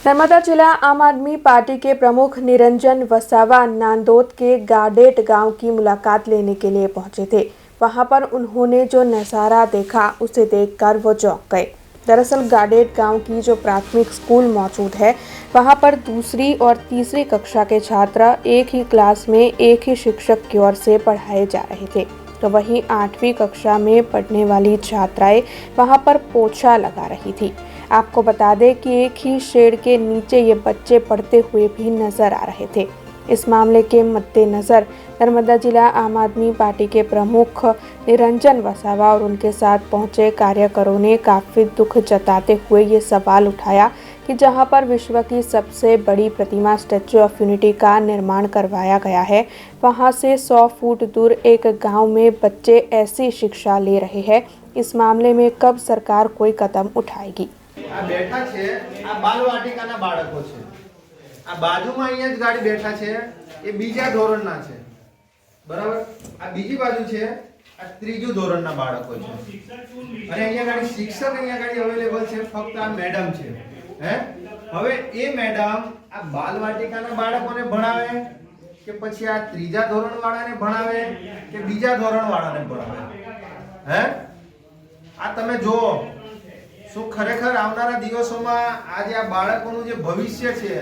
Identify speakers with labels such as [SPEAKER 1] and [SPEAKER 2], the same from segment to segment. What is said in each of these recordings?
[SPEAKER 1] नर्मदा जिला आम आदमी पार्टी के प्रमुख निरंजन वसावा नांदोद के गाडेट गांव की मुलाकात लेने के लिए पहुंचे थे। वहां पर उन्होंने जो नज़ारा देखा उसे देखकर वो चौंक गए। दरअसल गाडेट गांव की जो प्राथमिक स्कूल मौजूद है, वहां पर दूसरी और तीसरी कक्षा के छात्र एक ही क्लास में एक ही शिक्षक की ओर से पढ़ाए जा रहे थे, तो वहीं 8वीं कक्षा में पढ़ने वाली छात्राएं वहां पर पोछा लगा रही थी। आपको बता दें कि एक ही शेड के नीचे ये बच्चे पढ़ते हुए भी नजर आ रहे थे। इस मामले के मद्देनजर नर्मदा जिला आम आदमी पार्टी के प्रमुख निरंजन वसावा और उनके साथ पहुंचे कार्यकरों ने काफ़ी दुख जताते हुए ये सवाल उठाया कि जहां पर विश्व की सबसे बड़ी प्रतिमा स्टैच्यू ऑफ यूनिटी का निर्माण करवाया गया है, वहां से 100 फुट दूर एक गांव में बच्चे ऐसी शिक्षा ले रहे हैं। इस मामले में कब सरकार कोई कदम उठाएगी?
[SPEAKER 2] આ બેઠા છે આ બાલવાટિકાના બાળકો છે। આ બાજુમાં અહીંયા જ ગાડી બેઠા છે એ બીજા ધોરણના છે, બરાબર। આ બીજી બાજુ છે આ ત્રીજું ધોરણના બાળકો છે અને અહીંયા ગાડી શિક્ષક અહીંયા ગાડી અવેલેબલ છે, ફક્ત આ મેડમ છે। હે હવે એ મેડમ આ બાલવાટિકાના બાળકોને ભણાવે કે પછી આ ત્રીજા ધોરણવાળાને ભણાવે કે બીજા ધોરણવાળાને ભણાવે? હે આ તમે જો શું ખરેખર આવનારા દિવસોમાં આજે આ બાળકોનું જે ભવિષ્ય છે,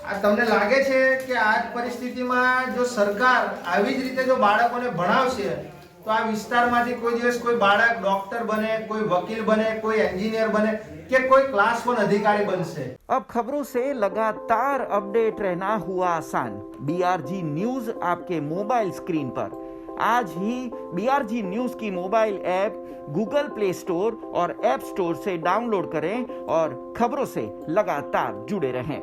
[SPEAKER 2] આ તમને લાગે છે કે આ પરિસ્થિતિમાં જો સરકાર આવી જ રીતે જો બાળકોને ભણાવશે તો આ વિસ્તારમાંથી કોઈ દિવસ કોઈ બાળક ડોક્ટર બને, કોઈ વકીલ બને, કોઈ એન્જિનિયર બને કે કોઈ क्लास 1 अधिकारी बनसे।
[SPEAKER 3] अब खबरों से लगातार अपडेट रहना हुआ आसान। BRG न्यूज आपके मोबाइल स्क्रीन पर आज ही BRG न्यूज की mobile app Google play store और ऐप स्टोर से डाउनलोड करें और खबरों से लगातार जुड़े रहें।